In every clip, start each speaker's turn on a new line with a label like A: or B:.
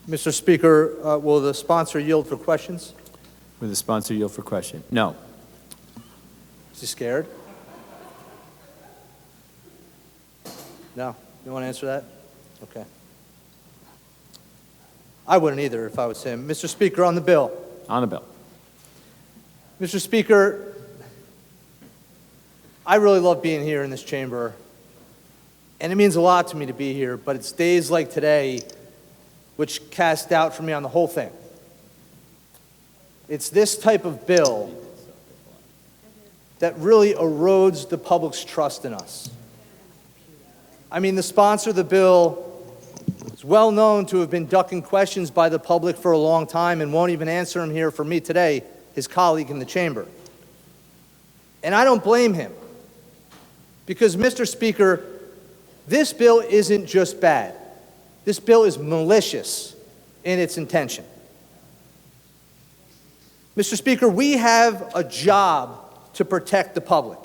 A: Mr. Speaker, will the sponsor yield for questions?
B: Will the sponsor yield for question? No.
A: Is he scared? No? You want to answer that? Okay. I wouldn't either if I was him. Mr. Speaker, on the bill.
B: On the bill.
A: Mr. Speaker, I really love being here in this chamber, and it means a lot to me to be here, but it's days like today which cast doubt for me on the whole thing. It's this type of bill that really erodes the public's trust in us. I mean, the sponsor of the bill is well known to have been ducking questions by the public for a long time and won't even answer them here for me today, his colleague in the chamber. And I don't blame him, because, Mr. Speaker, this bill isn't just bad. This bill is malicious in its intention. Mr. Speaker, we have a job to protect the public.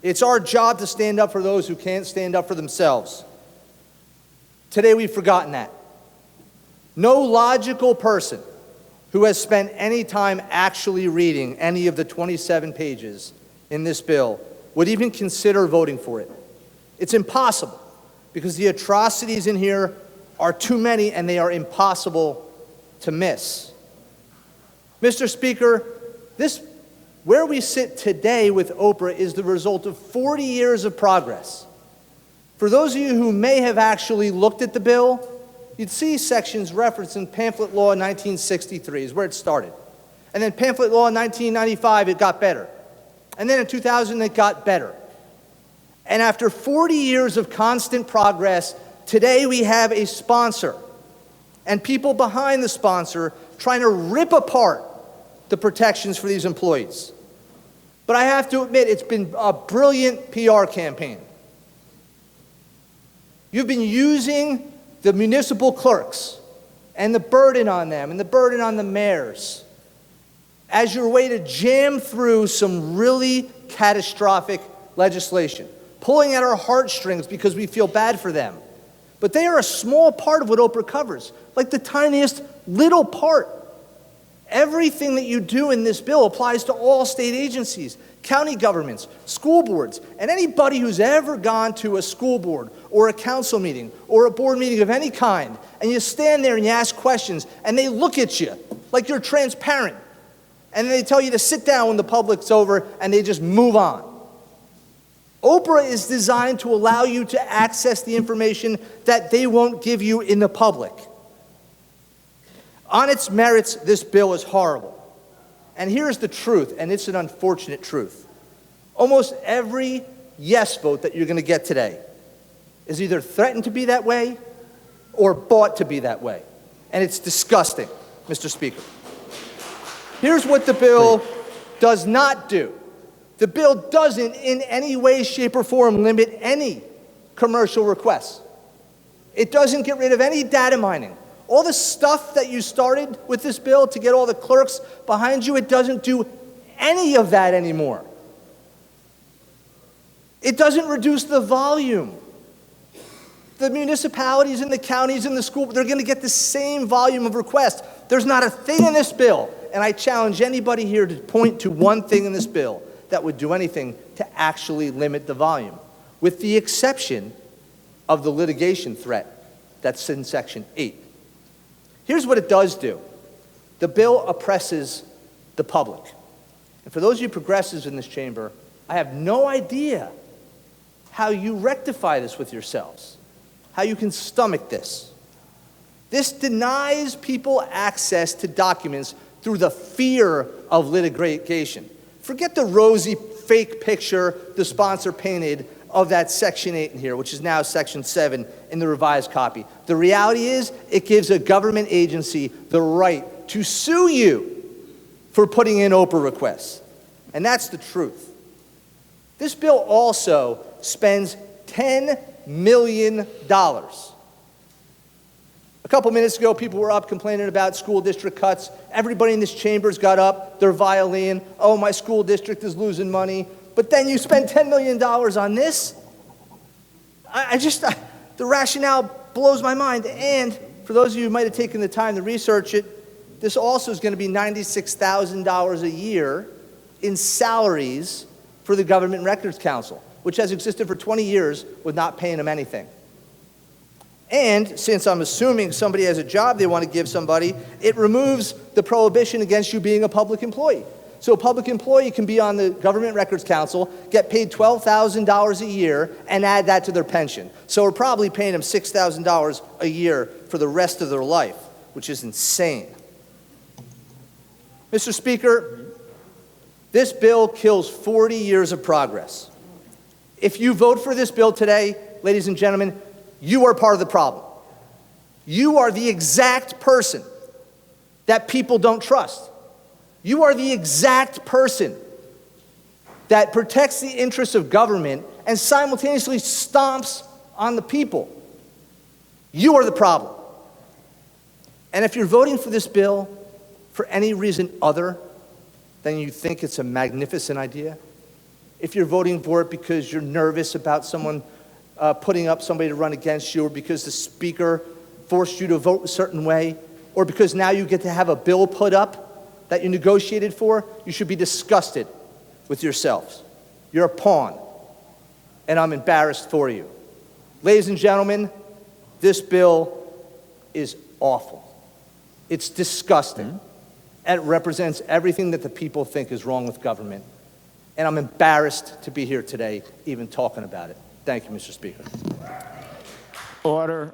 A: It's our job to stand up for those who can't stand up for themselves. Today we've forgotten that. No logical person who has spent any time actually reading any of the 27 pages in this bill would even consider voting for it. It's impossible, because the atrocities in here are too many and they are impossible to miss. Mr. Speaker, where we sit today with OPRA is the result of 40 years of progress. For those of you who may have actually looked at the bill, you'd see sections referenced in Pamphlet Law 1963 is where it started. And then Pamphlet Law 1995, it got better. And then in 2000, it got better. And after 40 years of constant progress, today we have a sponsor and people behind the sponsor trying to rip apart the protections for these employees. But I have to admit, it's been a brilliant PR campaign. You've been using the municipal clerks and the burden on them and the burden on the mayors as your way to jam through some really catastrophic legislation, pulling at our heartstrings because we feel bad for them. But they are a small part of what OPRA covers, like the tiniest little part. Everything that you do in this bill applies to all state agencies, county governments, school boards, and anybody who's ever gone to a school board or a council meeting or a board meeting of any kind, and you stand there and you ask questions, and they look at you like you're transparent, and then they tell you to sit down when the public's over, and they just move on. OPRA is designed to allow you to access the information that they won't give you in the public. On its merits, this bill is horrible. And here's the truth, and it's an unfortunate truth. Almost every yes vote that you're going to get today is either threatened to be that way or bought to be that way. And it's disgusting, Mr. Speaker. Here's what the bill does not do. The bill doesn't in any way, shape, or form limit any commercial requests. It doesn't get rid of any data mining. All the stuff that you started with this bill to get all the clerks behind you, it doesn't do any of that anymore. It doesn't reduce the volume. The municipalities and the counties and the school, they're going to get the same volume of requests. There's not a thing in this bill, and I challenge anybody here to point to one thing in this bill that would do anything to actually limit the volume, with the exception of the litigation threat that's in Section 8. Here's what it does do. The bill oppresses the public. And for those of you progressives in this chamber, I have no idea how you rectify this with yourselves, how you can stomach this. This denies people access to documents through the fear of litigation. Forget the rosy fake picture the sponsor painted of that Section 8 in here, which is now Section 7 in the revised copy. The reality is, it gives a government agency the right to sue you for putting in OPRA requests. And that's the truth. This bill also spends $10 million. A couple minutes ago, people were up complaining about school district cuts. Everybody in this chamber's got up, they're violating. Oh, my school district is losing money. But then you spend $10 million on this? The rationale blows my mind. And for those of you who might have taken the time to research it, this also is going to be $96,000 a year in salaries for the Government Records Council, which has existed for 20 years with not paying them anything. And since I'm assuming somebody has a job they want to give somebody, it removes the prohibition against you being a public employee. So a public employee can be on the Government Records Council, get paid $12,000 a year, and add that to their pension. So we're probably paying them $6,000 a year for the rest of their life, which is insane. Mr. Speaker, this bill kills 40 years of progress. If you vote for this bill today, ladies and gentlemen, you are part of the problem. You are the exact person that people don't trust. You are the exact person that protects the interests of government and simultaneously stomps on the people. You are the problem. And if you're voting for this bill for any reason other than you think it's a magnificent idea, if you're voting for it because you're nervous about someone putting up somebody to run against you, or because the speaker forced you to vote a certain way, or because now you get to have a bill put up that you negotiated for, you should be disgusted with yourselves. You're a pawn, and I'm embarrassed for you. Ladies and gentlemen, this bill is awful. It's disgusting. And it represents everything that the people think is wrong with government. And I'm embarrassed to be here today even talking about it. Thank you, Mr. Speaker.
B: Order.